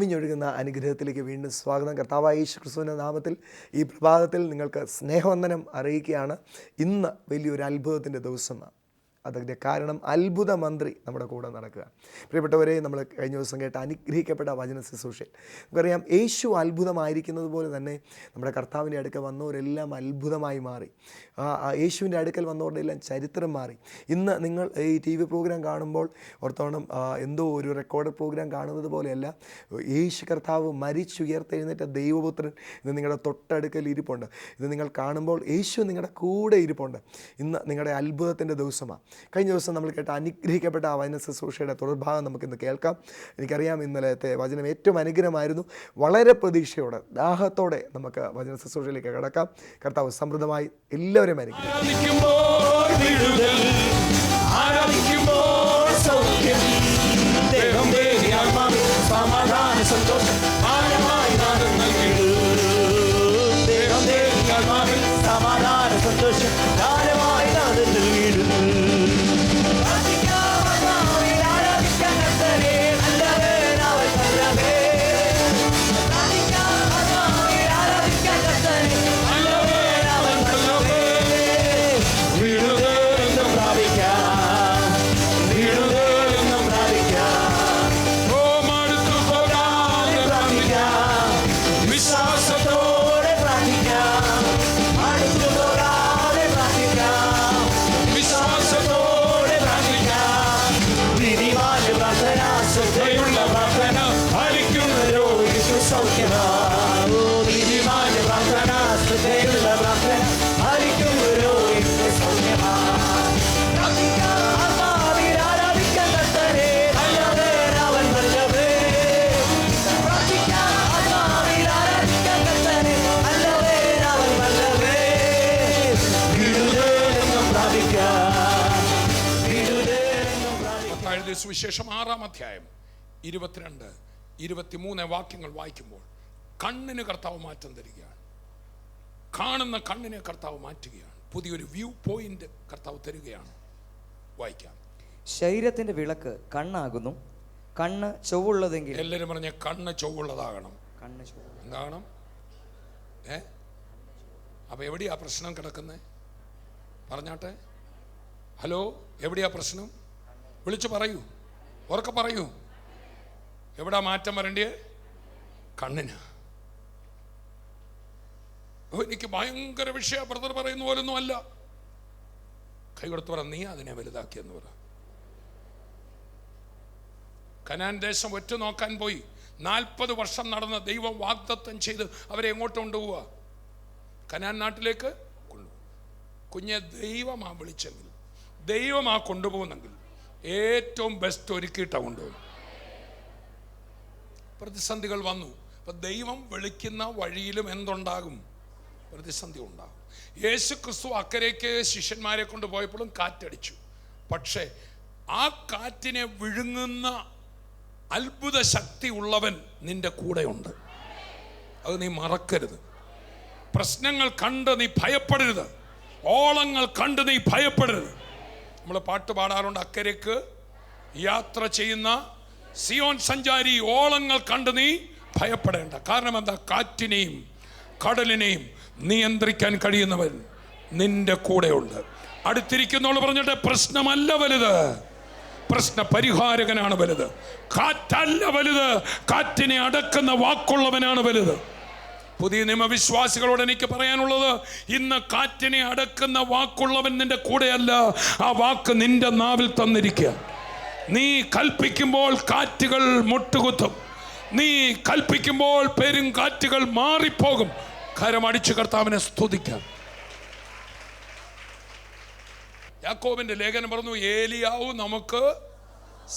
കവിഞ്ഞൊഴുകുന്ന അനുഗ്രഹത്തിലേക്ക് വീണ്ടും സ്വാഗതം. കർത്താവായ യേശു ക്രിസ്തുവിൻ്റെ നാമത്തിൽ ഈ പ്രഭാതത്തിൽ നിങ്ങൾക്ക് സ്നേഹവന്ദനം അറിയിക്കുകയാണ്. ഇന്ന് വലിയൊരു അത്ഭുതത്തിൻ്റെ ദിവസമാണ്. അതിൻ്റെ കാരണം അത്ഭുത മന്ത്രി നമ്മുടെ കൂടെ നടക്കുക. പ്രിയപ്പെട്ടവരെ, നമ്മൾ കഴിഞ്ഞ ദിവസം കേട്ട അനുഗ്രഹിക്കപ്പെട്ട വചന ശുശ്രൂഷയിൽ നമുക്കറിയാം, യേശു അത്ഭുതമായിരിക്കുന്നത് പോലെ തന്നെ നമ്മുടെ കർത്താവിൻ്റെ അടുക്കൽ വന്നവരെല്ലാം അത്ഭുതമായി മാറി. യേശുവിൻ്റെ അടുക്കൽ വന്നവരുടെ എല്ലാം ചരിത്രം മാറി. ഇന്ന് നിങ്ങൾ ഈ TV പ്രോഗ്രാം കാണുമ്പോൾ ഓർത്തോണം, എന്തോ ഒരു റെക്കോർഡ് പ്രോഗ്രാം കാണുന്നത് പോലെയല്ല. യേശു കർത്താവ് മരിച്ചുയർത്തെഴുന്നേറ്റ ദൈവപുത്രൻ ഇന്ന് നിങ്ങളുടെ തൊട്ടടുക്കൽ ഇരിപ്പുണ്ട്. ഇത് നിങ്ങൾ കാണുമ്പോൾ യേശു നിങ്ങളുടെ കൂടെ ഇരിപ്പുണ്ട്. ഇന്ന് നിങ്ങളുടെ അത്ഭുതത്തിൻ്റെ ദിവസമാണ്. കഴിഞ്ഞ ദിവസം നമ്മൾ കേട്ട അനുഗ്രഹിക്കപ്പെട്ട ആ വചന ശുശ്രൂഷയുടെ തുടർഭാഗം നമുക്കിന്ന് കേൾക്കാം. എനിക്കറിയാം, ഇന്നലത്തെ വചനം ഏറ്റവും അനുഗ്രഹമായിരുന്നു. വളരെ പ്രതീക്ഷയോടെ, ദാഹത്തോടെ നമുക്ക് വചന ശുശ്രൂഷയിലേക്ക് കടക്കാം. കർത്താവ് സമൃദ്ധമായി എല്ലാവരും അനുഗ്രഹിക്കും. സുവിശേഷം 6-ാം അധ്യായം 22, 23 വാക്യങ്ങൾ വായിക്കുമ്പോൾ കണ്ണിന് കർത്താവ് മാറ്റം തരികയാണ്. കാണുന്ന കണ്ണിനെ കർത്താവ് മാറ്റുകയാണ്. പുതിയൊരു വ്യൂ പോയിന്റ് കർത്താവ് തരികയാണ്. വായിക്കാം. ശരീരത്തിന്റെ വിളക്ക് കണ്ണാകുന്നു. കണ്ണ് ചൊവ്വുള്ളതെങ്കിൽ, എല്ലാവരും പറഞ്ഞ കണ്ണ് ചൊവ്വുള്ളതാകണം. കണ്ണ് എന്താകണം? അപ്പൊ എവിടെയാ പ്രശ്നം കിടക്കുന്നത്? പറഞ്ഞാട്ടെ. ഹലോ, എവിടെയാ പ്രശ്നം? വിളിച്ചു പറയൂ, ഉറക്കെ പറയൂ. എവിടാ മാറ്റം വരണ്ടേ? കണ്ണിന്. എനിക്ക് ഭയങ്കര വിഷയ, ബ്രദർ പറയുന്ന പോലൊന്നും അല്ല. കൈ കൊടുത്ത് പറ, നീ അതിനെ വലുതാക്കിയെന്ന് പറ. കനാൻ ദേശം ഒറ്റ നോക്കാൻ പോയി. 40 വർഷം നടന്ന ദൈവം വാഗ്ദത്തം ചെയ്ത് അവരെ എങ്ങോട്ട് കൊണ്ടുപോവുക? കനാൻ നാട്ടിലേക്ക് കൊണ്ടുപോകും. കുഞ്ഞെ, ദൈവമാ വിളിച്ചെങ്കിൽ, ദൈവമാ കൊണ്ടുപോകുന്നെങ്കിൽ ഏറ്റവും ബെസ്റ്റ് ഒരുക്കിയിട്ടാണ് കൊണ്ടുപോകും. പ്രതിസന്ധികൾ വന്നു. അപ്പൊ ദൈവം വിളിക്കുന്ന വഴിയിലും എന്തുണ്ടാകും? പ്രതിസന്ധി ഉണ്ടാകും. യേശു ക്രിസ്തു അക്കരയ്ക്ക് ശിഷ്യന്മാരെ കൊണ്ടുപോയപ്പോഴും കാറ്റടിച്ചു. പക്ഷേ ആ കാറ്റിനെ വിഴുങ്ങുന്ന അത്ഭുത ശക്തി ഉള്ളവൻ നിന്റെ കൂടെയുണ്ട്. അത് നീ മറക്കരുത്. പ്രശ്നങ്ങൾ കണ്ട് നീ ഭയപ്പെടരുത്. ഓളങ്ങൾ കണ്ട് നീ ഭയപ്പെടരുത്. നമ്മൾ പാട്ട് പാടാറുണ്ട്, അക്കരയ്ക്ക് യാത്ര ചെയ്യുന്ന സിയോൻ സഞ്ചാരി, ഓളങ്ങൾ കണ്ട് നീ ഭയപ്പെടേണ്ട. കാരണം എന്താ? കാറ്റിനെയും കടലിനെയും നിയന്ത്രിക്കാൻ കഴിയുന്നവൻ നിന്റെ കൂടെയുണ്ട്. അടുത്തിരിക്കുന്നവൾ പറഞ്ഞിട്ട്, പ്രശ്നമല്ല വലുത്, പ്രശ്ന പരിഹാരകനാണ് വലുത്. കാറ്റല്ല വലുത്, കാറ്റിനെ അടക്കുന്ന വാക്കുള്ളവനാണ് വലുത്. പുതിയ നിയമവിശ്വാസികളോട് എനിക്ക് പറയാനുള്ളത്, ഇന്ന് കാറ്റിനെ അടക്കുന്ന വാക്കുള്ളവൻ നിന്റെ കൂടെയല്ല. ആ വാക്ക് നിന്റെ നാവിൽ തന്നിരിക്കുക. നീ കൽപ്പിക്കുമ്പോൾ കാറ്റുകൾ മുട്ടുകുത്തും. നീ കൽപ്പിക്കുമ്പോൾ പെരും കാറ്റുകൾ മാറിപ്പോകും. കരമടിച്ച് കർത്താവിനെ സ്തുതിക്കാം. യാക്കോബിന്റെ ലേഖനം പറഞ്ഞു, ഏലിയാവ് നമുക്ക്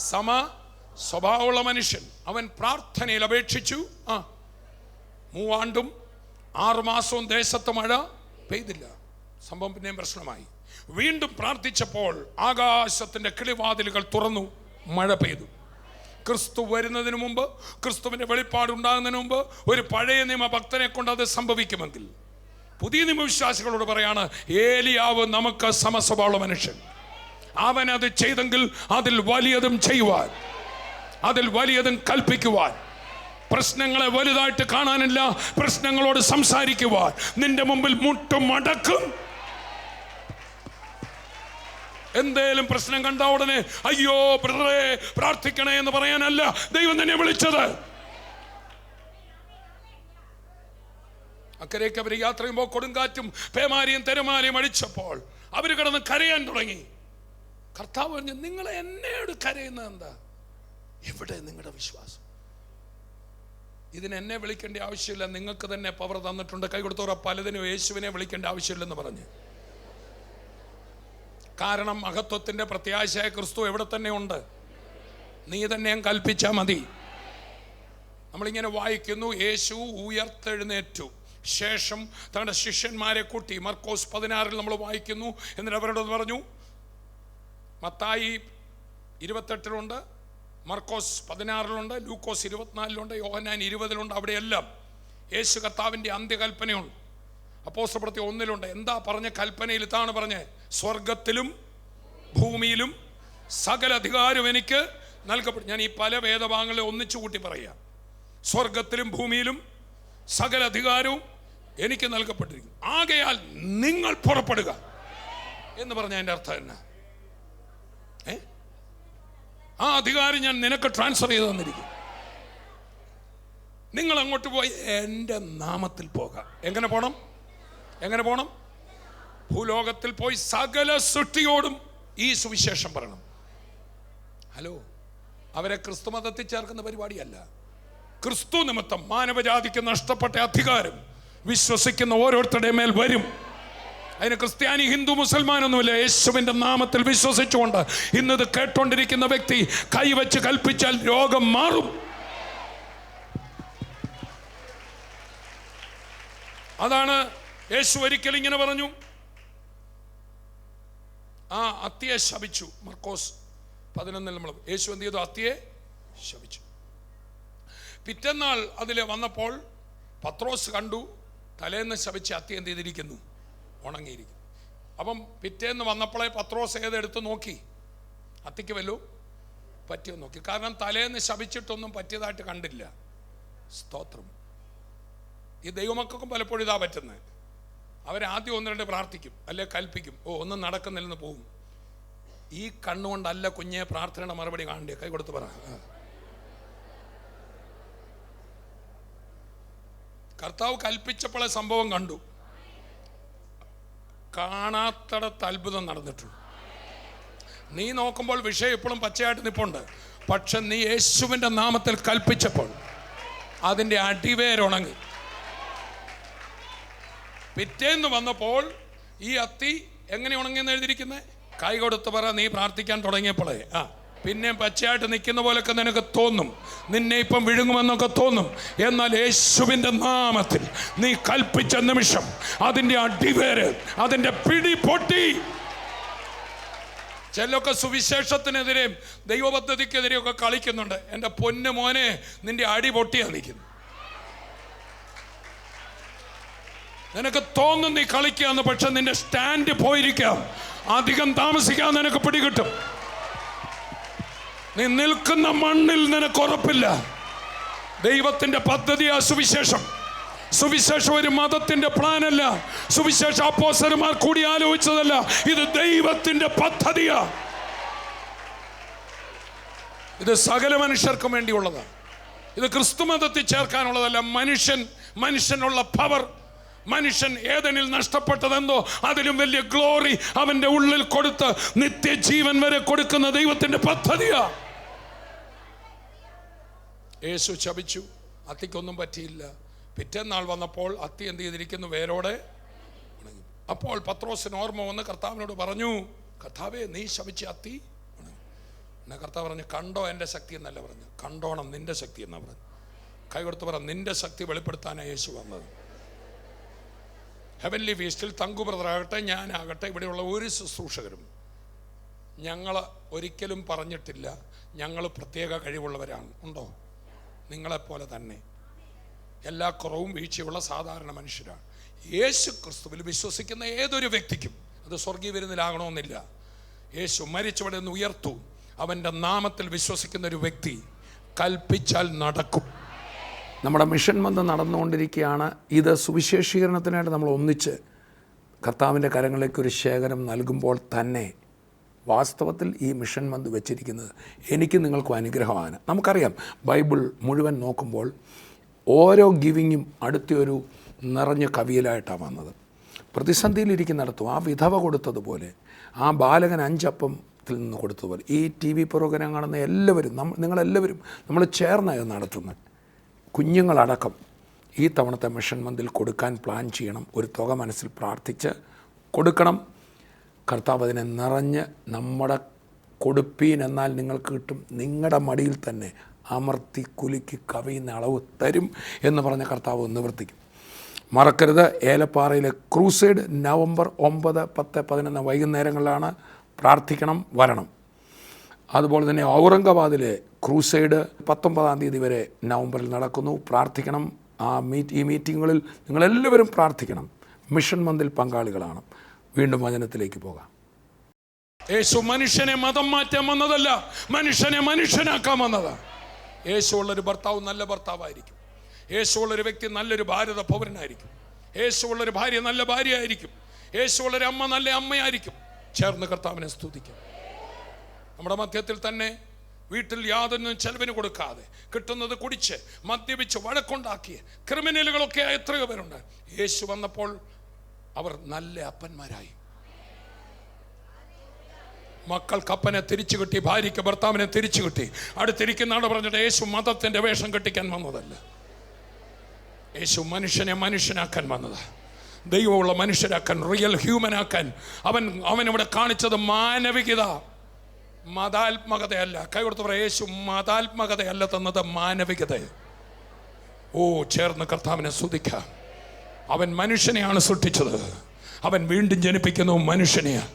സമ സ്വഭാവമുള്ള മനുഷ്യൻ. അവൻ പ്രാർത്ഥനയിൽ അപേക്ഷിച്ചു. 3 ആണ്ടും 6 മാസവും ദേശത്ത് മഴ പെയ്തില്ല. സംഭവം പിന്നെയും പ്രശ്നമായി. വീണ്ടും പ്രാർത്ഥിച്ചപ്പോൾ ആകാശത്തിന്റെ കിളിവാതിലുകൾ തുറന്നു, മഴ പെയ്തു. ക്രിസ്തു വരുന്നതിന് മുമ്പ്, ക്രിസ്തുവിന്റെ വെളിപ്പാടുണ്ടാകുന്നതിന് മുമ്പ് ഒരു പഴയ നിയമ ഭക്തനെ കൊണ്ട് അത് സംഭവിക്കുമെങ്കിൽ, പുതിയ നിയമവിശ്വാസികളോട് പറയാണ്, ഏലിയാവ് നമുക്ക് സമസ്വഭാവമുള്ള മനുഷ്യൻ. അവൻ അത് ചെയ്തെങ്കിൽ അതിൽ വലിയതും ചെയ്യുവാൻ, അതിൽ വലിയതും കൽപ്പിക്കുവാൻ പ്രശ്നങ്ങളെ വലുതായിട്ട് കാണാനില്ല, പ്രശ്നങ്ങളോട് സംസാരിക്കുവാൻ നിന്റെ മുമ്പിൽ മുട്ടും മടക്കും. എന്തേലും പ്രശ്നം കണ്ട ഉടനെ അയ്യോ ബ്രദറെ പ്രാർത്ഥിക്കണേ എന്ന് പറയാനല്ല ദൈവം തന്നെ വിളിച്ചത്. അക്കരയ്ക്ക് അവർ യാത്ര ചെയ്യുമ്പോൾ കൊടുങ്കാറ്റും പേമാരിയും തിരമാലയും അടിച്ചപ്പോൾ അവർ കിടന്ന് കരയാൻ തുടങ്ങി. കർത്താവ് പറഞ്ഞു, നിങ്ങൾ എന്നോട് കരയുന്നത് എന്താ? എവിടെ നിങ്ങളുടെ വിശ്വാസം? ഇതിന് എന്നെ വിളിക്കേണ്ട ആവശ്യമില്ല, നിങ്ങൾക്ക് തന്നെ പവർ തന്നിട്ടുണ്ട്. കൈ കൊടുത്തോറ പലതിനും യേശുവിനെ വിളിക്കേണ്ട ആവശ്യമില്ലെന്ന് പറഞ്ഞ്. കാരണം മഹത്വത്തിന്റെ പ്രത്യാശയായ ക്രിസ്തു എവിടെ തന്നെ ഉണ്ട്. നീ തന്നെ കൽപ്പിച്ചാൽ മതി. നമ്മളിങ്ങനെ വായിക്കുന്നു, യേശു ഉയർത്തെഴുന്നേറ്റു ശേഷം തങ്ങളുടെ ശിഷ്യന്മാരെ കൂട്ടി. മർക്കോസ് 16 നമ്മൾ വായിക്കുന്നു. എന്നിട്ട് അവരോട് പറഞ്ഞു, മത്തായി 28 മർക്കോസ് 16 ലൂക്കോസ് 24 യോഹന്നാൻ 20 അവിടെയെല്ലാം യേശു കർത്താവിൻ്റെ അന്ത്യകൽപ്പനയുണ്ട്. അപ്പോസ്തലപ്രവൃത്തി 1 എന്താ പറഞ്ഞ കൽപ്പനയിൽ? ഇതാണ് പറഞ്ഞ്, സ്വർഗത്തിലും ഭൂമിയിലും സകല അധികാരവും എനിക്ക് നൽകപ്പെടും. ഞാൻ ഈ പല വേദഭാഗങ്ങളെ ഒന്നിച്ചു കൂട്ടി പറയാം. സ്വർഗത്തിലും ഭൂമിയിലും സകല അധികാരവും എനിക്ക് നൽകപ്പെട്ടിരിക്കും, ആകയാൽ നിങ്ങൾ പുറപ്പെടുക എന്ന് പറഞ്ഞ അതിൻ്റെ അർത്ഥം എന്നാ? ആ അധികാരം ഞാൻ നിനക്ക് ട്രാൻസ്ഫർ ചെയ്ത് തന്നിരിക്കും. നിങ്ങൾ അങ്ങോട്ട് പോയി എൻ്റെ നാമത്തിൽ പോകാം. എങ്ങനെ പോണം? എങ്ങനെ പോണം? ഭൂലോകത്തിൽ പോയി സകല സൃഷ്ടിയോടും ഈ സുവിശേഷം പറയണം. ഹലോ, അവരെ ക്രിസ്തു മതത്തിൽ ചേർക്കുന്ന പരിപാടിയല്ല. ക്രിസ്തു നിമിത്തം മാനവജാതിക്ക് നഷ്ടപ്പെട്ട അധികാരം വിശ്വസിക്കുന്ന ഓരോരുത്തരുടെ മേൽ വരും. അതിന് ക്രിസ്ത്യാനി, ഹിന്ദു, മുസൽമാനൊന്നുമില്ല. യേശുവിൻ്റെ നാമത്തിൽ വിശ്വസിച്ചുകൊണ്ട് ഇന്നത് കേട്ടോണ്ടിരിക്കുന്ന വ്യക്തി കൈവച്ച് കൽപ്പിച്ചാൽ രോഗം മാറും. അതാണ് യേശു ഒരിക്കൽ ഇങ്ങനെ പറഞ്ഞു. ആ അത്തിയെ ശപിച്ചു. മർക്കോസ് 11 നമ്മൾ യേശു എന്ത് ചെയ്തു? അത്തിയെ ശപിച്ചു. പിറ്റന്നാൾ അതിൽ വന്നപ്പോൾ പത്രോസ് കണ്ടു, തലേന്ന് ശപിച്ച അത്തി എന്ത് ചെയ്തിരിക്കുന്നു? ഉണങ്ങിയിരിക്കുന്നു. അപ്പം പിറ്റേന്ന് വന്നപ്പോഴേ പത്രോസ് ഏതെടുത്ത് നോക്കി, അത്തിക്ക് വല്ലതും പറ്റിയോ നോക്കി. കാരണം തലേന്ന് ശപിച്ചിട്ടൊന്നും പറ്റിയതായിട്ട് കണ്ടില്ല. സ്തോത്രം. ഈ ദൈവമക്കൾക്കും പലപ്പോഴും ഇതാ പറ്റുന്നത്. അവരാദ്യം 1-2 പ്രാർത്ഥിക്കും, അല്ലെ കൽപ്പിക്കും, ഒന്നും നടക്കുന്നില്ലെന്ന് പോകും. ഈ കണ്ണുകൊണ്ടല്ല കുഞ്ഞെ പ്രാർത്ഥനയുടെ മറുപടി കാണണ്ടേ? കൈ കൊടുത്ത് പറ. കർത്താവ് കൽപ്പിച്ചപ്പോഴേ സംഭവം കണ്ടു. കാണാത്തടത്ത് അത്ഭുതം നടന്നിട്ടുണ്ട്. നീ നോക്കുമ്പോൾ വിഷയം ഇപ്പോഴും പച്ചയായിട്ട് നിൽപ്പുണ്ട്. പക്ഷെ നീ യേശുവിൻ്റെ നാമത്തിൽ കൽപ്പിച്ചപ്പോൾ അതിൻ്റെ അടിവേരുണങ്ങി. പിറ്റേന്ന് വന്നപ്പോൾ ഈ അത്തി എങ്ങനെ ഉണങ്ങിയെന്ന് എഴുതിയിരിക്കുന്നത്? കൈ കൊടുത്ത് പറ. നീ പ്രാർത്ഥിക്കാൻ തുടങ്ങിയപ്പോഴേ പിന്നെ പച്ചയായിട്ട് നിൽക്കുന്ന പോലൊക്കെ നിനക്ക് തോന്നും, നിന്നെ ഇപ്പം വിഴുങ്ങുമെന്നൊക്കെ തോന്നും. എന്നാൽ യേശുവിൻ്റെ നാമത്തിൽ നീ കൽപ്പിച്ച നിമിഷം അതിൻ്റെ അടിവേര്, അതിൻ്റെ പിടി പൊട്ടി. ചിലൊക്കെ സുവിശേഷത്തിനെതിരെയും ദൈവപദ്ധതിക്കെതിരെയൊക്കെ കളിക്കുന്നുണ്ട്. എൻ്റെ പൊന്നു മോനെ, നിന്റെ അടി പൊട്ടിയാ നിൽക്കുന്നു. നിനക്ക് തോന്നും നീ കളിക്കാന്ന്, പക്ഷെ നിന്റെ സ്റ്റാൻഡ് പോയിരിക്കാം. അധികം താമസിക്കാൻ നിനക്ക് പിടികിട്ടും. നീ നിൽക്കുന്ന മണ്ണിൽ നിനക്ക് ഉറപ്പില്ല. ദൈവത്തിന്റെ പദ്ധതിയാ സുവിശേഷം. സുവിശേഷം ഒരു മതത്തിന്റെ പ്ലാനല്ല. സുവിശേഷം അപ്പോസ്തലന്മാർ കൂടി ആലോചിച്ചതല്ല. ഇത് ദൈവത്തിന്റെ പദ്ധതിയാ. ഇത് സകല മനുഷ്യർക്കും വേണ്ടിയുള്ളതാണ്. ഇത് ക്രിസ്തു മതത്തിൽ ചേർക്കാനുള്ളതല്ല. മനുഷ്യനുള്ള പവർ, മനുഷ്യൻ ഏതെനിൽ നഷ്ടപ്പെട്ടതെന്തോ അതിലും വലിയ ഗ്ലോറി അവന്റെ ഉള്ളിൽ കൊടുത്ത് നിത്യജീവൻ വരെ കൊടുക്കുന്ന ദൈവത്തിന്റെ പദ്ധതിയാ. യേശു ശപിച്ചു, അത്തിക്കൊന്നും പറ്റിയില്ല. പിറ്റേന്നാൾ വന്നപ്പോൾ അത്തി എന്ത് ചെയ്തിരിക്കുന്നു? വേരോടെ ഉണങ്ങി. അപ്പോൾ പത്രോസിന് ഓർമ്മ വന്ന് കർത്താവിനോട് പറഞ്ഞു, കർത്താവേ, നീ ശപിച്ച അത്തി ഉണങ്ങി. എന്നെ കർത്താവ് പറഞ്ഞു, കണ്ടോ എൻ്റെ ശക്തി എന്നല്ല പറഞ്ഞു, കണ്ടോണം നിന്റെ ശക്തി എന്നാ പറഞ്ഞു. കൈ കൊടുത്ത് പറ, നിന്റെ ശക്തി വെളിപ്പെടുത്താനാണ് യേശു വന്നത്. ഹെവൻലി ഫീസ്റ്റിൽ തങ്കു ബ്രദറാകട്ടെ, ഞാനാകട്ടെ, ഇവിടെയുള്ള ഒരു ശുശ്രൂഷകരും ഞങ്ങൾ ഒരിക്കലും പറഞ്ഞിട്ടില്ല ഞങ്ങൾ പ്രത്യേക കഴിവുള്ളവരാണ്. ഉണ്ടോ? നിങ്ങളെപ്പോലെ തന്നെ എല്ലാ കുറവും വീഴ്ചയുള്ള സാധാരണ മനുഷ്യരാണ്. യേശു ക്രിസ്തുവിൽ വിശ്വസിക്കുന്ന ഏതൊരു വ്യക്തിക്കും അത് സ്വർഗീയ വിരുന്നിലാകണമെന്നില്ല. യേശു മരിച്ചവിടെ നിന്ന് ഉയർത്തു. അവൻ്റെ നാമത്തിൽ വിശ്വസിക്കുന്ന ഒരു വ്യക്തി കൽപ്പിച്ചാൽ നടക്കും. നമ്മുടെ മിഷൻ മന്ത് നടന്നുകൊണ്ടിരിക്കുകയാണ്. ഇത് സുവിശേഷീകരണത്തിനായിട്ട് നമ്മൾ ഒന്നിച്ച് കർത്താവിൻ്റെ കരങ്ങളിലേക്ക് ഒരു ശേഖരം നൽകുമ്പോൾ തന്നെ വാസ്തവത്തിൽ ഈ മിഷൻ മന്ത് വെച്ചിരിക്കുന്നത് എനിക്ക് നിങ്ങൾക്കും അനുഗ്രഹമാണ്. നമുക്കറിയാം, ബൈബിൾ മുഴുവൻ നോക്കുമ്പോൾ ഓരോ ഗിവിങ്ങും അടുത്തൊരു നിറഞ്ഞ കവിയലായിട്ടാണ് വന്നത്. പ്രതിസന്ധിയിലിരിക്കുന്നിടത്തും ആ വിധവ കൊടുത്തതുപോലെ, ആ ബാലകൻ 5 അപ്പത്തിൽ നിന്ന് കൊടുത്തതുപോലെ, ഈ TV പ്രോഗ്രാം കാണുന്ന എല്ലാവരും, നിങ്ങളെല്ലാവരും നമ്മൾ ചേർന്നാണ് നടത്തുന്നത്. കുഞ്ഞുങ്ങളടക്കം ഈ തവണത്തെ മിഷൻ മന്തിൽ കൊടുക്കാൻ പ്ലാൻ ചെയ്യണം. ഒരു തുക മനസ്സിൽ പ്രാർത്ഥിച്ച് കൊടുക്കണം. കർത്താവ് അതിനെ നിറഞ്ഞ് നമ്മുടെ കൊടുപ്പീൻ എന്നാൽ നിങ്ങൾക്ക് കിട്ടും, നിങ്ങളുടെ മടിയിൽ തന്നെ അമർത്തി കുലുക്കി കവിയുന്ന അളവ് തരും എന്ന് പറഞ്ഞ കർത്താവ് നിവർത്തിക്കും. മറക്കരുത്, ഏലപ്പാറയിലെ ക്രൂസൈഡ് നവംബർ 9, 10, 11 വൈകുന്നേരങ്ങളിലാണ്. പ്രാർത്ഥിക്കണം, വരണം. അതുപോലെ തന്നെ ഔറംഗാബാദിലെ ക്രൂസൈഡ് 19-ാം തീയതി വരെ നവംബറിൽ നടക്കുന്നു. പ്രാർത്ഥിക്കണം. ഈ മീറ്റിങ്ങുകളിൽ നിങ്ങളെല്ലാവരും പ്രാർത്ഥിക്കണം. മിഷൻ മന്തിൽ പങ്കാളികളാണ്. വീണ്ടും വചനത്തിലേക്ക് പോകാം. യേശു മനുഷ്യനെ മതം മാറ്റാൻ വന്നതല്ല, മനുഷ്യനെ മനുഷ്യനാക്കാൻ വന്നതാണ്. യേശുവുള്ളൊരു ഭർത്താവ് നല്ല ഭർത്താവായിരിക്കും. യേശുവുള്ളൊരു വ്യക്തി നല്ലൊരു ഭാരത പൗരനായിരിക്കും. യേശുവുള്ളൊരു ഭാര്യ നല്ല ഭാര്യയായിരിക്കും. യേശുവുള്ളൊരു അമ്മ നല്ല അമ്മയായിരിക്കും. ചേർന്ന് കർത്താവിനെ സ്തുതിക്കാം. നമ്മുടെ മധ്യത്തിൽ തന്നെ വീട്ടിൽ യാതൊന്നും ചെലവിന് കൊടുക്കാതെ കിട്ടുന്നത് കുടിച്ച് മദ്യപിച്ച് വഴക്കുണ്ടാക്കിയ ക്രിമിനലുകളൊക്കെ എത്രയോ പേരുണ്ട്. യേശു വന്നപ്പോൾ അവർ നല്ല അപ്പന്മാരായി. മക്കൾക്ക് അപ്പനെ തിരിച്ചു കിട്ടി, ഭാര്യയ്ക്ക് ഭർത്താവിനെ തിരിച്ചു കിട്ടി. അടുത്തിരിക്കുന്ന ആൾ പറഞ്ഞിട്ട് യേശു മതത്തിൻ്റെ വേഷം കെട്ടിക്കാൻ വന്നതല്ല. യേശു മനുഷ്യനെ മനുഷ്യനാക്കാൻ വന്നതാണ്. ദൈവമുള്ള മനുഷ്യരാക്കാൻ, റിയൽ ഹ്യൂമനാക്കാൻ. അവനിവിടെ കാണിച്ചത് മാനവികത, മതാത്മകതയല്ല. കൈ കൊടുത്ത് പറയാം, യേശു മതാത്മകതയല്ല തന്നത്, മാനവികത. ചേർന്ന് കർത്താവിനെ സ്തുതിക്കാം. അവൻ മനുഷ്യനെയാണ് സൃഷ്ടിച്ചത്. അവൻ വീണ്ടും ജനിപ്പിക്കുന്നു മനുഷ്യനെയാണ്.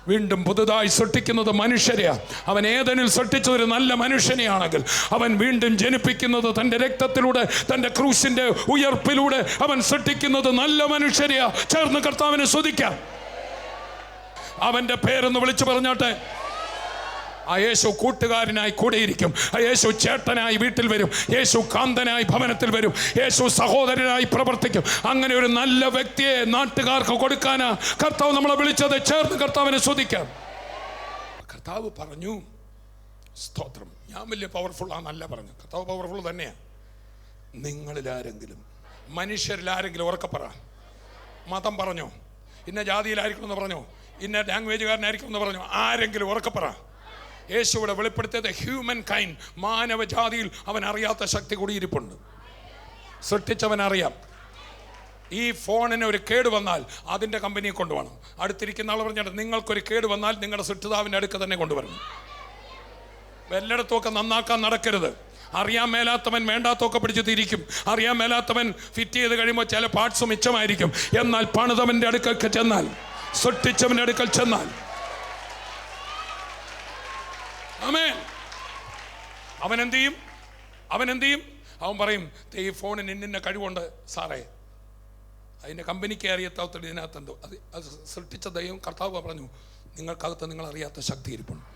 വീണ്ടും പുതുതായി സൃഷ്ടിക്കുന്നത് മനുഷ്യരെയാണ്. അവൻ ഏദനിൽ സൃഷ്ടിച്ചതൊരു നല്ല മനുഷ്യനെയാണെങ്കിൽ അവൻ വീണ്ടും ജനിപ്പിക്കുന്നത് തൻ്റെ രക്തത്തിലൂടെ, തൻ്റെ ക്രൂശിൻ്റെ ഉയർപ്പിലൂടെ അവൻ സൃഷ്ടിക്കുന്നത് നല്ല മനുഷ്യരെയാ. ചേർന്ന് കർത്താവിനെ സ്തുതിക്കാം. അവൻ്റെ പേരെന്ന് വിളിച്ചു പറഞ്ഞോട്ടെ. ആ യേശു കൂട്ടുകാരനായി കൂടെയിരിക്കും. ആ യേശു ചേട്ടനായി വീട്ടിൽ വരും. യേശു കാന്തനായി ഭവനത്തിൽ വരും. യേശു സഹോദരനായി പ്രവർത്തിക്കും. അങ്ങനെ ഒരു നല്ല വ്യക്തിയെ നാട്ടുകാർക്ക് കൊടുക്കാനാ കർത്താവ് നമ്മളെ വിളിച്ചത്. ചേർന്ന് കർത്താവിനെ സ്തുതിക്കാം. കർത്താവ് പറഞ്ഞു, സ്തോത്രം, ഞാൻ വലിയ പവർഫുൾ ആണെന്നല്ല പറഞ്ഞു. കർത്താവ് പവർഫുൾ തന്നെയാണ്. നിങ്ങളിലാരെങ്കിലും, മനുഷ്യരിലാരെങ്കിലും ഉറക്കെ പറ. മതം പറഞ്ഞോ, ഇന്ന ജാതിയിലായിരിക്കണം എന്ന് പറഞ്ഞോ, ഇന്ന ലാംഗ്വേജുകാരനായിരിക്കും എന്ന് പറഞ്ഞോ, ആരെങ്കിലും ഉറക്കെ പറ. യേശുവിടെ വെളിപ്പെടുത്തിയത് ഹ്യൂമൻ കൈൻഡ്, മാനവജാതിയിൽ അവൻ അറിയാത്ത ശക്തി കൂടിയിരിപ്പുണ്ട്. സൃഷ്ടിച്ചവൻ അറിയാം. ഈ ഫോണിന് ഒരു കേട് വന്നാൽ അതിൻ്റെ കമ്പനിയെ കൊണ്ടുപോകണം. അടുത്തിരിക്കുന്ന ആൾ പറഞ്ഞിട്ട് നിങ്ങൾക്കൊരു കേട് വന്നാൽ നിങ്ങളുടെ സൃഷ്ടിതാവിൻ്റെ അടുക്ക തന്നെ കൊണ്ടുവരണം. എല്ലായിടത്തുമൊക്കെ നന്നാക്കാൻ നടക്കരുത്. അറിയാൻ മേലാത്തവൻ വേണ്ടാത്തൊക്കെ പിടിച്ച് തിരിക്കും. അറിയാൻ മേലാത്തവൻ ഫിറ്റ് ചെയ്ത് കഴിയുമ്പോൾ ചില പാർട്സ് മിച്ചമായിരിക്കും. എന്നാൽ പണിതവൻ്റെ അടുക്കൽ ചെന്നാൽ, സൃഷ്ടിച്ചവൻ്റെ അടുക്കൽ ചെന്നാൽ, ആമേൻ, അവനെന്ത് ചെയ്യും? അവൻ പറയും, ഈ ഫോണിന് ഇന്ന കഴിവുണ്ട് സാറേ, അതിൻ്റെ കമ്പനിക്ക് അറിയാത്ത ഇതിനകത്തുണ്ടോ, അത് സൃഷ്ടിച്ച ദൈവം കർത്താവ് പറഞ്ഞു, നിങ്ങൾക്കകത്ത് നിങ്ങൾ അറിയാത്ത ശക്തി ഇരിപ്പുണ്ട്.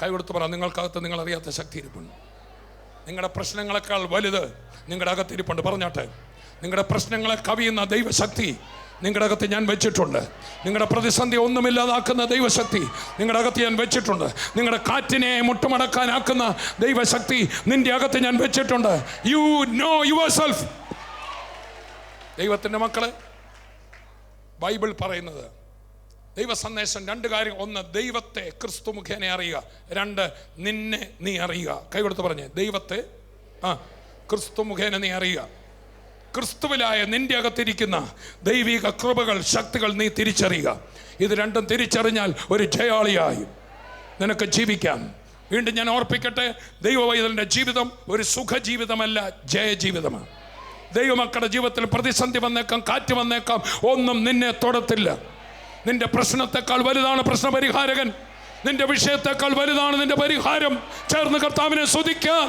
കൈ കൊടുത്ത് പറ, നിങ്ങൾക്കകത്ത് നിങ്ങൾ അറിയാത്ത ശക്തി ഇരിപ്പുണ്ട്. നിങ്ങളുടെ പ്രശ്നങ്ങളെക്കാൾ വലുത് നിങ്ങളുടെ അകത്തിരിപ്പുണ്ട്. പറഞ്ഞാട്ടെ, നിങ്ങളുടെ പ്രശ്നങ്ങളെ കവിയുന്ന ദൈവശക്തി നിങ്ങളുടെ അകത്ത് ഞാൻ വെച്ചിട്ടുണ്ട്. നിങ്ങളുടെ പ്രതിസന്ധി ഒന്നുമില്ലാതാക്കുന്ന ദൈവശക്തി നിങ്ങളുടെ അകത്ത് ഞാൻ വെച്ചിട്ടുണ്ട്. നിങ്ങളുടെ കാറ്റിനെ മുട്ടുമടക്കാനാക്കുന്ന ദൈവശക്തി നിന്റെ അകത്ത് ഞാൻ വെച്ചിട്ടുണ്ട്. You know your self. ദൈവത്തിൻ്റെ മക്കളെ, ബൈബിൾ പറയുന്നത് ദൈവ സന്ദേശം 2 കാര്യം. 1, ദൈവത്തെ ക്രിസ്തു മുഖേന അറിയുക. 2, നിന്നെ നീ അറിയുക. കൈ കൊടുത്ത് പറഞ്ഞേ, ദൈവത്തെ ക്രിസ്തു മുഖേന നീ അറിയുക. ക്രിസ്തുവിലായ നിന്റെ അകത്തിരിക്കുന്ന ദൈവിക കൃപകൾ, ശക്തികൾ നീ തിരിച്ചറിയുക. ഇത് രണ്ടും തിരിച്ചറിഞ്ഞാൽ ഒരു ജയാളിയായി നിനക്ക് ജീവിക്കാം. വീണ്ടും ഞാൻ ഓർപ്പിക്കട്ടെ, ദൈവവൈതലിൻ്റെ ജീവിതം ഒരു സുഖജീവിതമല്ല, ജയജീവിതമാണ്. ദൈവമക്കളുടെ ജീവിതത്തിൽ പ്രതിസന്ധി വന്നേക്കാം, കാറ്റ് വന്നേക്കാം, ഒന്നും നിന്നെ തൊടത്തില്ല. നിന്റെ പ്രശ്നത്തെക്കാൾ വലുതാണ് പ്രശ്നപരിഹാരകൻ. നിന്റെ വിഷയത്തെക്കാൾ വലുതാണ് നിന്റെ പരിഹാരം. ചേർന്ന് കർത്താവിനെ സ്തുതിക്കാം.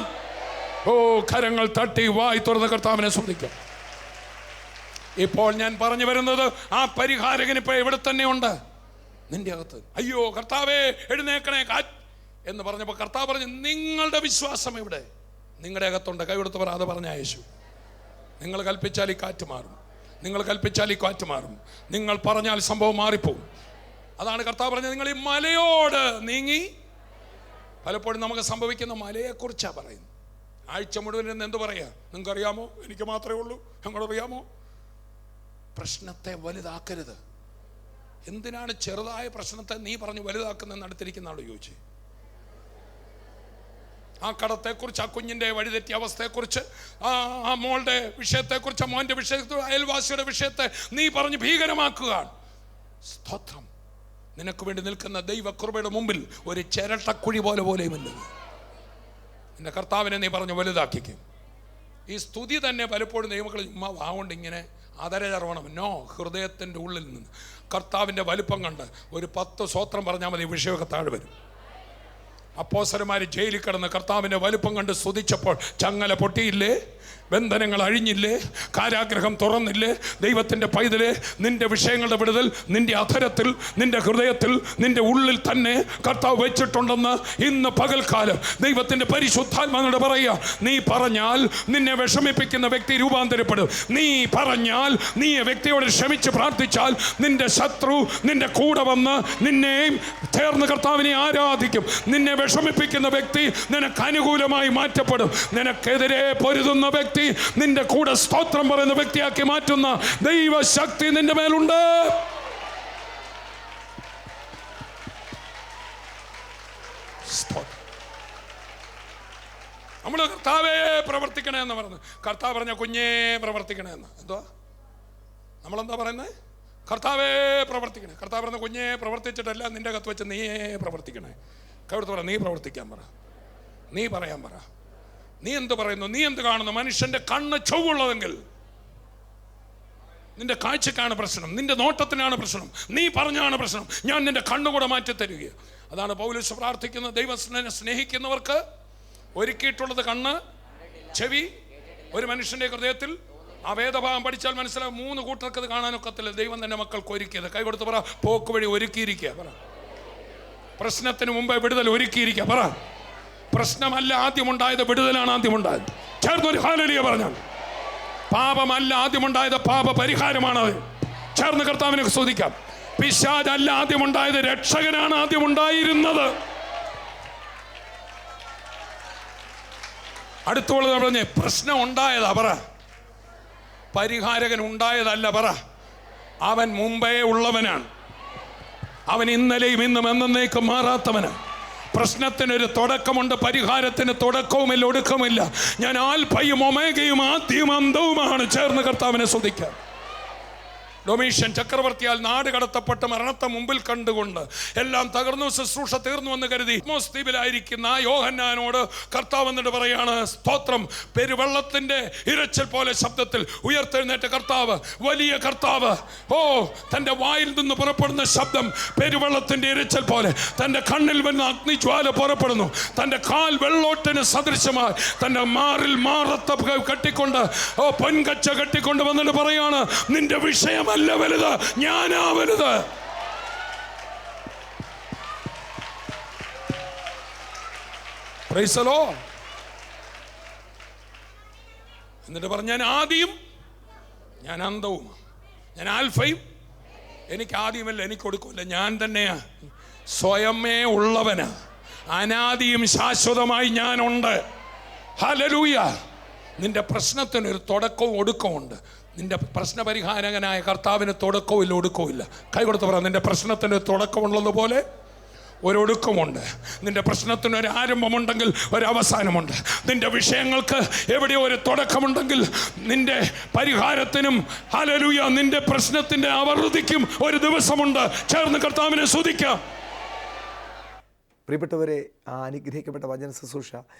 കരങ്ങൾ തട്ടി വായി തുറന്ന് കർത്താവിനെ സ്തുതിക്കാം. ഇപ്പോൾ ഞാൻ പറഞ്ഞു വരുന്നത്, ആ പരിഹാരകൻ ഇപ്പോൾ ഇവിടെ തന്നെ ഉണ്ട് നിന്റെ അകത്ത്. അയ്യോ കർത്താവേ എഴുന്നേക്കണേ എന്ന് പറഞ്ഞപ്പോൾ കർത്താവ് പറഞ്ഞു, നിങ്ങളുടെ വിശ്വാസം ഇവിടെ നിങ്ങളുടെ അകത്തുണ്ട്. കൈ കൊടുത്ത് പറ, അത് പറഞ്ഞ യേശു. നിങ്ങൾ കൽപ്പിച്ചാൽ ഈ കാറ്റ് മാറും, നിങ്ങൾ കൽപ്പിച്ചാൽ ഈ കാറ്റ് മാറും, നിങ്ങൾ പറഞ്ഞാൽ സംഭവം മാറിപ്പോവും. അതാണ് കർത്താവ് പറഞ്ഞത്, നിങ്ങൾ ഈ മലയോട് നീങ്ങി. പലപ്പോഴും നമുക്ക് സംഭവിക്കുന്ന മലയെക്കുറിച്ചാണ് പറയുന്നത്. ആഴ്ച മുഴുവൻ എന്ന് എന്ത് പറയാ? നിങ്ങൾക്കറിയാമോ? എനിക്ക് മാത്രമേ ഉള്ളൂ, ഞങ്ങളറിയാമോ? പ്രശ്നത്തെ വലുതാക്കരുത്. എന്തിനാണ് ചെറുതായ പ്രശ്നത്തെ നീ പറഞ്ഞ് വലുതാക്കുന്നതെന്ന് അടുത്തിരിക്കുന്ന ആൾ ചോദിച്ചു. ആ കടത്തെക്കുറിച്ച്, ആ കുഞ്ഞിൻ്റെ വഴിതെറ്റിയ അവസ്ഥയെക്കുറിച്ച്, ആ മോളുടെ വിഷയത്തെക്കുറിച്ച്, ആ മോൻ്റെ വിഷയത്തെ, അയൽവാസിയുടെ വിഷയത്തെ നീ പറഞ്ഞ് ഭീകരമാക്കുകയാണ്. സ്തോത്രം. നിനക്ക് വേണ്ടി നിൽക്കുന്ന ദൈവകൃപയുടെ മുമ്പിൽ ഒരു ചിരട്ടക്കുഴി പോലെയുമില്ല. നിന്റെ കർത്താവിനെ നീ പറഞ്ഞ് വലുതാക്കിക്കും. ഈ സ്തുതി തന്നെ പലപ്പോഴും ദൈവമക്കൾ ചുമ്മാ വാവുകൊണ്ട് ഇങ്ങനെ അതരചർവണം. നോ, ഹൃദയത്തിൻ്റെ ഉള്ളിൽ നിന്ന് കർത്താവിൻ്റെ വലുപ്പം കണ്ട് ഒരു 10 സ്വോത്രം പറഞ്ഞാൽ മതി, വിഷയമൊക്കെ താഴെ വരും. അപ്പോസ്തലന്മാർ ജയിലിൽ കിടന്ന് കർത്താവിൻ്റെ വലുപ്പം കണ്ട് സ്തുതിച്ചപ്പോൾ ചങ്ങല പൊട്ടിയില്ലേ? ബന്ധനങ്ങൾ അഴിഞ്ഞില്ലേ? കാരാഗ്രഹം തുറന്നില്ലേ? ദൈവത്തിൻ്റെ പൈതലെ, നിന്റെ വിഷയങ്ങളുടെ വിടുതൽ നിന്റെ അധരത്തിൽ, നിന്റെ ഹൃദയത്തിൽ, നിന്റെ ഉള്ളിൽ തന്നെ കർത്താവ് വെച്ചിട്ടുണ്ടെന്ന് ഇന്ന് പകൽക്കാലം ദൈവത്തിൻ്റെ പരിശുദ്ധാത്മാവിനോട് പറയുക. നീ പറഞ്ഞാൽ നിന്നെ വിഷമിപ്പിക്കുന്ന വ്യക്തി രൂപാന്തരപ്പെടും. നീ പറഞ്ഞാൽ, നീ വ്യക്തിയോട് ക്ഷമിച്ച് പ്രാർത്ഥിച്ചാൽ നിന്റെ ശത്രു നിന്റെ കൂടെ വന്ന് നിന്നെയും ചേർന്ന് കർത്താവിനെ ആരാധിക്കും. നിന്നെ വിഷമിപ്പിക്കുന്ന വ്യക്തി നിനക്ക് അനുകൂലമായി മാറ്റപ്പെടും. നിനക്കെതിരെ പൊരുതുന്ന വ്യക്തി നിന്റെ കൂടെ സ്തോത്രം പറയുന്ന വ്യക്തിയാക്കി മാറ്റുന്ന ദൈവശക്തി നിന്റെ മേലുണ്ട്. നമ്മൾ കർത്താവേ പ്രവർത്തിക്കണേ എന്ന് പറഞ്ഞു. കർത്താവ് പറഞ്ഞ കുഞ്ഞേ പ്രവർത്തിക്കണേ എന്ന്. എന്തോ നമ്മളെന്താ പറയുന്നത്? കർത്താവേ പ്രവർത്തിക്കണേ. കർത്താവ് പറഞ്ഞ കുഞ്ഞേ പ്രവർത്തിച്ചിട്ടല്ല, നിന്റെ കത്ത് വെച്ച് നീ പ്രവർത്തിക്കണേ. കവിടുത്ത് പറ, നീ പ്രവർത്തിക്കാൻ പറ, നീ പറയാൻ പറ. നീ എന്ത് പറയുന്നു? നീ എന്ത് കാണുന്നു? മനുഷ്യന്റെ കണ്ണ് ചൊവ്വുള്ളതെങ്കിൽ നിന്റെ കാഴ്ചക്കാണ് പ്രശ്നം, നിന്റെ നോട്ടത്തിനാണ് പ്രശ്നം, നീ പറഞ്ഞാണ് പ്രശ്നം. ഞാൻ നിന്റെ കണ്ണുകൂടെ മാറ്റി തരിക. അതാണ് പൗലോസ് പ്രാർത്ഥിക്കുന്നത്. ദൈവം സ്നേഹിക്കുന്നവർക്ക് ഒരുക്കിയിട്ടുള്ളത് കണ്ണ്, ചെവി. ഒരു മനുഷ്യന്റെ ഹൃദയത്തിൽ ആ വേദഭാഗം പഠിച്ചാൽ മനസ്സിലാവും. 3 കൂട്ടർക്ക് അത് കാണാനൊക്കത്തില്ല. ദൈവം തന്നെ മക്കൾക്ക് ഒരുക്കിയത്. കൈ കൊടുത്ത് പറ, പോക്ക് വഴി ഒരുക്കിയിരിക്കുക. പറ, പ്രശ്നത്തിന് മുമ്പേ വിടുതൽ ഒരുക്കിയിരിക്കുക. പറ, പ്രശ്നമല്ല ആദ്യമുണ്ടായത്, വിടുതലാണ് ആദ്യമുണ്ടായത്. ചേർന്നൊരു ഹല്ലേലൂയ പറഞ്ഞാൽ. പാപമല്ല ആദ്യമുണ്ടായത്, പാപ പരിഹാരമാണത്. ചേർന്ന് കർത്താവിനെ സ്തുതിക്കാം. പിശാചല്ല ആദ്യമുണ്ടായത്, രക്ഷകനാണ് ആദ്യമുണ്ടായിരുന്നത്. അടുത്തുള്ളത് പറഞ്ഞേ, പ്രശ്നം ഉണ്ടായതാ. പറ, പരിഹാരകൻ ഉണ്ടായതല്ല. പറ, അവൻ മുമ്പേ ഉള്ളവനാണ്. അവൻ ഇന്നലെയും ഇന്നും എന്നേക്കും മാറാത്തവനാണ്. പ്രശ്നത്തിനൊരു തുടക്കമുണ്ട്, പരിഹാരത്തിന് തുടക്കവുമില്ല, ഒടുക്കമില്ല. ഞാൻ ആൽഫയും ഒമേഗയും ആദ്യവും അന്തവുമാണ്. ചേർന്ന് കർത്താവിനെ സ്തുതിക്കാം. ഡൊമീഷ്യൻ ചക്രവർത്തിയാൽ നാട് കടത്തപ്പെട്ട് മരണത്തെ മുമ്പിൽ കണ്ടുകൊണ്ട് എല്ലാം തകർന്നു, ശുശ്രൂഷ തീർന്നു എന്ന് കരുതി പത്മോസ് ദ്വീപിലായിരിക്കുന്ന യോഹന്നാനോട് കർത്താവ് എന്നിട്ട് പറയാണ്, സ്തോത്രം, പെരുവെള്ളത്തിന്റെ ഇരച്ചിൽ പോലെ ശബ്ദത്തിൽ ഉയർത്തെഴുന്നേറ്റ കർത്താവ്, വലിയ കർത്താവ്. ഓ, തൻ്റെ വായിൽ നിന്ന് പുറപ്പെടുന്ന ശബ്ദം പെരുവെള്ളത്തിന്റെ ഇരച്ചിൽ പോലെ. തൻ്റെ കണ്ണിൽ വന്ന അഗ്നിജ്വാല പുറപ്പെടുന്നു. തൻ്റെ കാൽ വെള്ളോട്ടിന് സദൃശമായി തൻ്റെ മാറിൽ മാറത്ത കെട്ടിക്കൊണ്ട്, ഓ, പൊൻകച്ച കെട്ടിക്കൊണ്ട് വന്നിട്ട് പറയാണ്, നിന്റെ വിഷയം അല്ല വലുത്, ഞാനാ വലുത്. Praise the Lord. എന്നിട്ട് പറഞ്ഞു, ഞാൻ ആദിയും ഞാൻ അന്തവുമാണ്. ഞാൻ ആൽഫയും, എനിക്ക് ആദ്യമല്ല, എനിക്ക് ഒടുക്കമില്ല, ഞാൻ തന്നെയാ. സ്വയമേ ഉള്ളവന്, അനാദിയും ശാശ്വതമായി ഞാനുണ്ട്. ഹല്ലേലൂയ. നിന്റെ പ്രശ്നത്തിനൊരു തുടക്കവും ഒടുക്കമുണ്ട്. നിന്റെ പ്രശ്നപരിഹാരകനായ കർത്താവിന് തുടക്കവും ഒടുക്കവും. കൈ കൊടുത്ത് പറ, നിന്റെ പ്രശ്നത്തിന് തുടക്കമുള്ളതുപോലെ ഒരൊടുക്കമുണ്ട്. നിന്റെ പ്രശ്നത്തിനൊരു ആരംഭമുണ്ടെങ്കിൽ ഒരവസാനമുണ്ട്. നിന്റെ വിഷയങ്ങൾക്ക് എവിടെയോ ഒരു തുടക്കമുണ്ടെങ്കിൽ നിന്റെ പരിഹാരത്തിനും, ഹല്ലേലൂയ, നിന്റെ പ്രശ്നത്തിന്റെ അവറുതിക്കും ഒരു ദിവസമുണ്ട്. ചേർന്ന് കർത്താവിനെ സ്തുതിക്കാം. പ്രിയപ്പെട്ടവരെ, ആ അനുഗ്രഹിക്കപ്പെട്ട വചന ശുശ്രൂഷ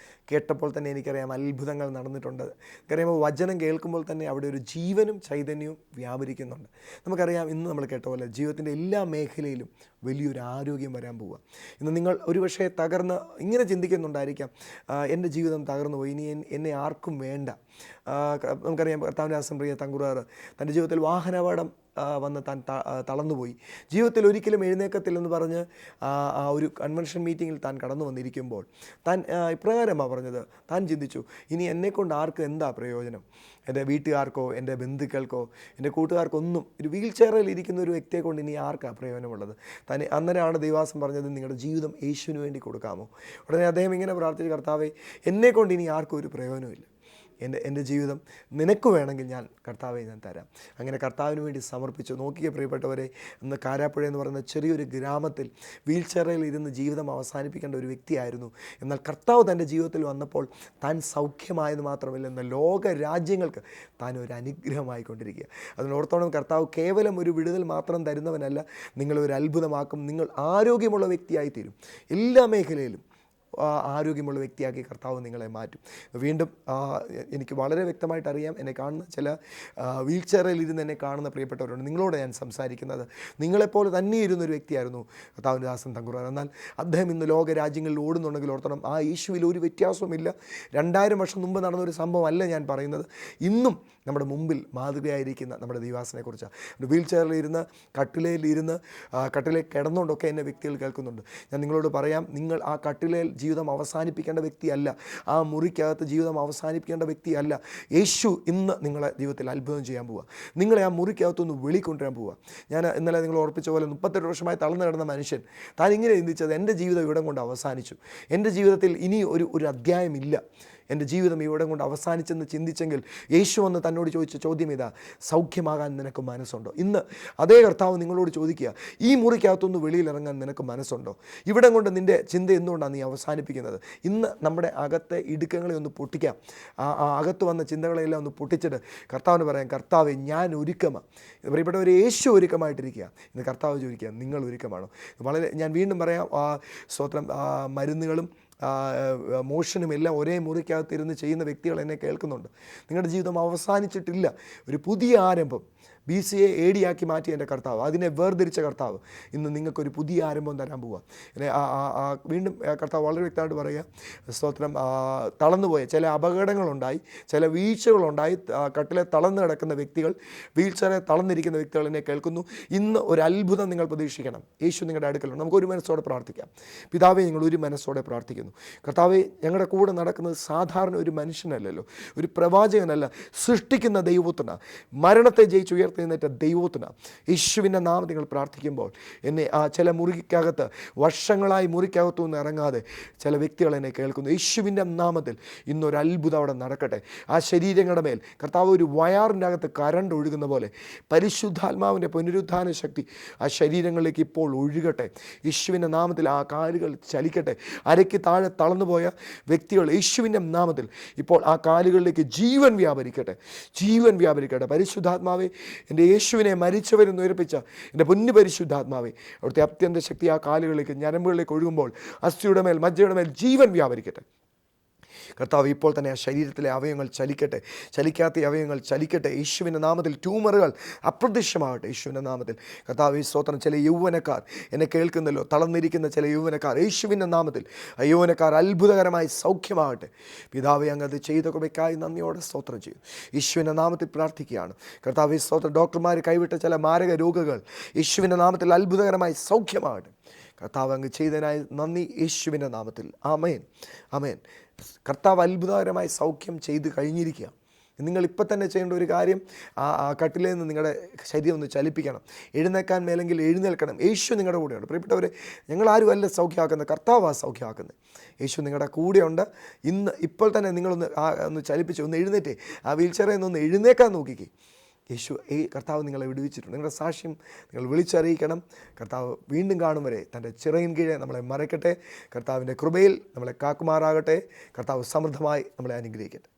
കേട്ടപ്പോൾ തന്നെ എനിക്കറിയാം അത്ഭുതങ്ങൾ നടന്നിട്ടുണ്ട്. നമുക്കറിയാം, വചനം കേൾക്കുമ്പോൾ തന്നെ അവിടെ ഒരു ജീവനും ചൈതന്യവും വ്യാപരിക്കുന്നുണ്ട്. നമുക്കറിയാം, ഇന്ന് നമ്മൾ കേട്ട പോലെ ജീവിതത്തിൻ്റെ എല്ലാ മേഖലയിലും വലിയൊരു ആരോഗ്യം വരാൻ പോവുക. ഇന്ന് നിങ്ങൾ ഒരുപക്ഷെ തകർന്ന് ഇങ്ങനെ ചിന്തിക്കുന്നുണ്ടായിരിക്കാം, എൻ്റെ ജീവിതം തകർന്നു പോയി, ഇനി എന്നെ ആർക്കും വേണ്ട. നമുക്കറിയാം, കർത്താവിൻ്റെ പ്രിയ തങ്കുറാറ് തൻ്റെ ജീവിതത്തിൽ വാഹനാപകടം വന്ന് താൻ തളർന്നുപോയി. ജീവിതത്തിൽ ഒരിക്കലും എഴുന്നേക്കത്തില്ലെന്ന് പറഞ്ഞ് ആ ഒരു കൺവെൻഷൻ മീറ്റിങ്ങിൽ താൻ കടന്നു വന്നിരുന്നു. വന്നിരിക്കുമ്പോൾ താൻ ഇപ്രകാരമാണ് പറഞ്ഞത്. താൻ ചിന്തിച്ചു, ഇനി എന്നെക്കൊണ്ട് ആർക്ക് എന്താ പ്രയോജനം? എൻ്റെ വീട്ടുകാർക്കോ എൻ്റെ ബന്ധുക്കൾക്കോ എൻ്റെ കൂട്ടുകാർക്കൊന്നും ഒരു വീൽ ചെയറിൽ ഇരിക്കുന്ന ഒരു വ്യക്തിയെ കൊണ്ട് ഇനി ആർക്കാണ് പ്രയോജനമുള്ളത്? തന്നെ അന്നേരമാണ് ദൈവാസം പറഞ്ഞത്, നിങ്ങളുടെ ജീവിതം യേശുവിന് വേണ്ടി കൊടുക്കാമോ? ഉടനെ അദ്ദേഹം ഇങ്ങനെ പ്രാർത്ഥിച്ചു, കർത്താവേ, എന്നെക്കൊണ്ട് ഇനി ആർക്കും ഒരു പ്രയോജനമില്ല. എൻ്റെ ജീവിതം നിനക്ക് വേണമെങ്കിൽ കർത്താവെ ഞാൻ തരാം. അങ്ങനെ കർത്താവിന് വേണ്ടി സമർപ്പിച്ചു. നോക്കിയ പ്രിയപ്പെട്ടവരെ, ഇന്ന് കാരാപ്പുഴ എന്ന് പറയുന്ന ചെറിയൊരു ഗ്രാമത്തിൽ വീൽ ചെയറിൽ ഇരുന്ന് ജീവിതം അവസാനിപ്പിക്കേണ്ട ഒരു വ്യക്തിയായിരുന്നു. എന്നാൽ കർത്താവ് തൻ്റെ ജീവിതത്തിൽ വന്നപ്പോൾ താൻ സൗഖ്യമായത് മാത്രമല്ല, എന്ന ലോക രാജ്യങ്ങൾക്ക് താൻ ഒരു അനുഗ്രഹമായിക്കൊണ്ടിരിക്കുക. അതിനോർത്തോളം കർത്താവ് കേവലം ഒരു വിടുതൽ മാത്രം തരുന്നവനല്ല, നിങ്ങളൊരു അത്ഭുതമാക്കും. നിങ്ങൾ ആരോഗ്യമുള്ള വ്യക്തിയായിത്തീരും. എല്ലാ മേഖലയിലും ആരോഗ്യമുള്ള വ്യക്തിയാക്കി കർത്താവ് നിങ്ങളെ മാറ്റും. വീണ്ടും എനിക്ക് വളരെ വ്യക്തമായിട്ട് അറിയാം, എന്നെ കാണുന്ന ചില വീൽ ചെയറിൽ ഇരുന്ന് എന്നെ കാണുന്ന പ്രിയപ്പെട്ടവരുണ്ട്. നിങ്ങളോട് ഞാൻ സംസാരിക്കുന്നത് നിങ്ങളെപ്പോലെ തന്നെ ഇരുന്നൊരു വ്യക്തിയായിരുന്നു കർത്താവിൻ്റെ ദാസൻ തങ്കുറാൻ. എന്നാൽ അദ്ദേഹം ഇന്ന് ലോക രാജ്യങ്ങളിൽ ഓടുന്നുണ്ടെങ്കിൽ ഓർത്തണം, ആ യേശുവിൽ ഒരു വ്യത്യാസവുമില്ല. 2000 വർഷം മുമ്പ് നടന്നൊരു സംഭവമല്ല ഞാൻ പറയുന്നത്. ഇന്നും നമ്മുടെ മുമ്പിൽ മാതൃകയായിരിക്കുന്ന നമ്മുടെ ദൈവാസനെ കുറിച്ചാണ്. വീൽ ചെയറിലിരുന്ന് കട്ടിലയിൽ കിടന്നുകൊണ്ടൊക്കെ എന്നെ വ്യക്തികൾ കേൾക്കുന്നുണ്ട്. ഞാൻ നിങ്ങളോട് പറയാം, നിങ്ങൾ ആ കട്ടിലയിൽ ജീവിതം അവസാനിപ്പിക്കേണ്ട വ്യക്തിയല്ല, ആ മുറിക്കകത്ത് ജീവിതം അവസാനിപ്പിക്കേണ്ട വ്യക്തിയല്ല. യേശു ഇന്ന് നിങ്ങളെ ജീവിതത്തിൽ അത്ഭുതം ചെയ്യാൻ പോവുക. നിങ്ങളെ ആ മുറിക്കകത്തൊന്ന് വെളിക്കൊണ്ടുവരാൻ പോവുക. ഞാൻ ഇന്നലെ നിങ്ങൾ ഓർപ്പിച്ച പോലെ 38 വർഷമായി തളർന്നു കിടന്ന മനുഷ്യൻ താൻ ഇങ്ങനെ ചിന്തിച്ചത്, എൻ്റെ ജീവിതം ഇവിടം കൊണ്ട് അവസാനിച്ചു, എൻ്റെ ജീവിതത്തിൽ ഇനി ഒരു അധ്യായമില്ല, എൻ്റെ ജീവിതം ഇവിടം കൊണ്ട് അവസാനിച്ചെന്ന് ചിന്തിച്ചെങ്കിൽ യേശു വന്ന് തന്നോട് ചോദിച്ച ചോദ്യം ഇതാ, സൗഖ്യമാകാൻ നിനക്ക് മനസ്സുണ്ടോ? ഇന്ന് അതേ കർത്താവ് നിങ്ങളോട് ചോദിക്കുക, ഈ മുറിക്കകത്തൊന്ന് വെളിയിലിറങ്ങാൻ നിനക്ക് മനസ്സുണ്ടോ? ഇവിടം കൊണ്ട് നിൻ്റെ ചിന്ത എന്തുകൊണ്ടാണ് നീ അവസാനിപ്പിക്കുന്നത്? ഇന്ന് നമ്മുടെ അകത്തെ ഇടുക്കങ്ങളെ ഒന്ന് പൊട്ടിക്കാം. അകത്ത് വന്ന ചിന്തകളെല്ലാം ഒന്ന് പൊട്ടിച്ചിട്ട് കർത്താവിന് പറയാം, കർത്താവെ, ഞാൻ ഒരുക്കമാണ്. പ്രിയപ്പെട്ടവർ, യേശു ഒരുക്കമായിട്ടിരിക്കുക. ഇന്ന് കർത്താവ് ചോദിക്കുക, നിങ്ങൾ ഒരുക്കമാണോ? ഞാൻ വീണ്ടും പറയാം, സ്തോത്രം, മരുന്നുകളും മോഷനും എല്ലാം ഒരേ മുറിക്കകത്തിരുന്ന് ചെയ്യുന്ന വ്യക്തികൾ എന്നെ കേൾക്കുന്നുണ്ട്. നിങ്ങളുടെ ജീവിതം അവസാനിച്ചിട്ടില്ല. ഒരു പുതിയ ആരംഭം BCA AD ആക്കി മാറ്റിയ എൻ്റെ കർത്താവ്, അതിനെ വേർതിരിച്ച കർത്താവ് ഇന്ന് നിങ്ങൾക്കൊരു പുതിയ ആരംഭം തരാൻ പോവുക. വീണ്ടും കർത്താവ് വളരെ വ്യക്തമായിട്ട് പറയുക, സ്തോത്രം, തളർന്നുപോയ ചില അപകടങ്ങളുണ്ടായി, ചില വീഴ്ചകളുണ്ടായി, കട്ടിലെ തളർന്നു കിടക്കുന്ന വ്യക്തികൾ, വീൽ ചെയറിൽ തളർന്നിരിക്കുന്ന വ്യക്തികൾ എന്നെ കേൾക്കുന്നു. ഇന്ന് ഒരു അത്ഭുതം നിങ്ങൾ പ്രതീക്ഷിക്കണം. യേശു നിങ്ങളുടെ അടുക്കലുണ്ട്. നമുക്ക് ഒരു മനസ്സോടെ പ്രാർത്ഥിക്കാം. പിതാവേ, ഞങ്ങൾ ഒരു മനസ്സോടെ പ്രാർത്ഥിക്കുന്നു. കർത്താവേ, ഞങ്ങളുടെ കൂടെ നടക്കുന്നത് സാധാരണ ഒരു മനുഷ്യനല്ലല്ലോ, ഒരു പ്രവാചകനല്ല, സൃഷ്ടിക്കുന്ന ദൈവത്തിനാണ്, മരണത്തെ ജയിച്ച് ഉയർത്തുന്നേറ്റ ദൈവത്തിനാണ്. യേശുവിൻ്റെ നാമത്തിൽ നിങ്ങൾ പ്രാർത്ഥിക്കുമ്പോൾ എന്നെ ചില മുറിക്കകത്ത് വർഷങ്ങളായി മുറിക്കകത്തു നിന്ന് ഇറങ്ങാതെ ചില വ്യക്തികൾ എന്നെ കേൾക്കുന്നു. യേശുവിൻ്റെ നാമത്തിൽ ഇന്നൊരു അത്ഭുതം അവിടെ നടക്കട്ടെ. ആ ശരീരങ്ങളുടെ മേൽ കർത്താവ് ഒരു വയറിൻ്റെ അകത്ത് കരണ്ട് ഒഴുകുന്ന പോലെ പരിശുദ്ധാത്മാവിൻ്റെ പുനരുദ്ധാന ശക്തി ആ ശരീരങ്ങളിലേക്ക് ഇപ്പോൾ ഒഴുകട്ടെ. യേശുവിൻ്റെ നാമത്തിൽ ആ കാലുകൾ ചലിക്കട്ടെ. അരയ്ക്ക് താഴെ തളർന്നുപോയ വ്യക്തികൾ യേശുവിൻ്റെ നാമത്തിൽ ഇപ്പോൾ ആ കാലുകളിലേക്ക് ജീവൻ വ്യാപരിക്കട്ടെ, ജീവൻ വ്യാപരിക്കട്ടെ. പരിശുദ്ധാത്മാവെ, എൻ്റെ യേശുവിനെ മരിച്ചവരെന്ന് ഉയർപ്പിച്ച എൻ്റെ പൊന്നു പരിശുദ്ധാത്മാവെ, അവിടുത്തെ അത്യന്ത ശക്തി ആ കാലുകളിലേക്ക്, ഞരമ്പുകളിലേക്ക് ഒഴുകുമ്പോൾ അസ്ഥിയുടെ മേൽ, മജ്ജയുടെ മേൽ ജീവൻ വ്യാപരിക്കട്ടെ. കർത്താവ്, ഇപ്പോൾ തന്നെ ആ ശരീരത്തിലെ അവയവങ്ങൾ ചലിക്കട്ടെ, ചലിക്കാത്ത അവയവങ്ങൾ ചലിക്കട്ടെ. യേശുവിൻ്റെ നാമത്തിൽ ട്യൂമറുകൾ അപ്രത്യക്ഷമാകട്ടെ. യേശുവിൻ്റെ നാമത്തിൽ കർത്താവ്, സ്തോത്രം. ചില യൗവനക്കാർ എന്നെ കേൾക്കുന്നല്ലോ, തളർന്നിരിക്കുന്ന ചില യൗവനക്കാർ, യേശുവിൻ്റെ നാമത്തിൽ ആ യൗവനക്കാർ അത്ഭുതകരമായി സൗഖ്യമാകട്ടെ. പിതാവേ, അങ്ങ് അത് ചെയ്ത കൃപയ്ക്കായി നന്ദിയോടെ സ്തോത്രം ചെയ്യും. യേശുവിൻ്റെ നാമത്തിൽ പ്രാർത്ഥിക്കുകയാണ്. കർത്താവ്, സ്തോത്രം. ഡോക്ടർമാർ കൈവിട്ട ചില മാരക രോഗങ്ങൾ യേശുവിൻ്റെ നാമത്തിൽ അത്ഭുതകരമായി സൗഖ്യമാകട്ടെ. കർത്താവ്, അങ്ങ് ചെയ്തതിനായി നന്ദി, യേശുവിൻ്റെ നാമത്തിൽ. ആമേൻ, ആമേൻ. കർത്താവ് അത്ഭുതകരമായി സൗഖ്യം ചെയ്ത് കഴിഞ്ഞിരിക്കുക. നിങ്ങളിപ്പോൾ തന്നെ ചെയ്യേണ്ട ഒരു കാര്യം, ആ കട്ടിലിൽ നിന്ന് നിങ്ങളുടെ ശരീരം ഒന്ന് ചലിപ്പിക്കണം. എഴുന്നേക്കാൻ മേലെങ്കിൽ എഴുന്നേൽക്കണം. യേശു നിങ്ങളുടെ കൂടെയുണ്ട്. പ്രിയപ്പെട്ടവരെ, ഞങ്ങളാരും അല്ല സൗഖ്യമാക്കുന്നത്, കർത്താവാണ് സൗഖ്യമാക്കുന്നത്. യേശു നിങ്ങളുടെ കൂടെയുണ്ട്. ഇപ്പോൾ തന്നെ നിങ്ങളൊന്ന് ഒന്ന് ചലിപ്പിച്ച് ഒന്ന് എഴുന്നേറ്റേ, ആ വീൽ ചെയറിൽ നിന്നൊന്ന് എഴുന്നേക്കാൻ നോക്കിക്കേ. കർത്താവ് നിങ്ങളെ വിടുവിച്ചിട്ടുണ്ട്. നിങ്ങളുടെ സാക്ഷ്യം നിങ്ങൾ വിളിച്ചറിയിക്കണം. കർത്താവ് വീണ്ടും കാണും വരെ തൻ്റെ ചിറകിൻ കീഴെ നമ്മളെ മറയ്ക്കട്ടെ. കർത്താവിൻ്റെ കൃപയിൽ നമ്മളെ കാക്കുമാറാകട്ടെ. കർത്താവ് സമൃദ്ധമായി നമ്മളെ അനുഗ്രഹിക്കട്ടെ.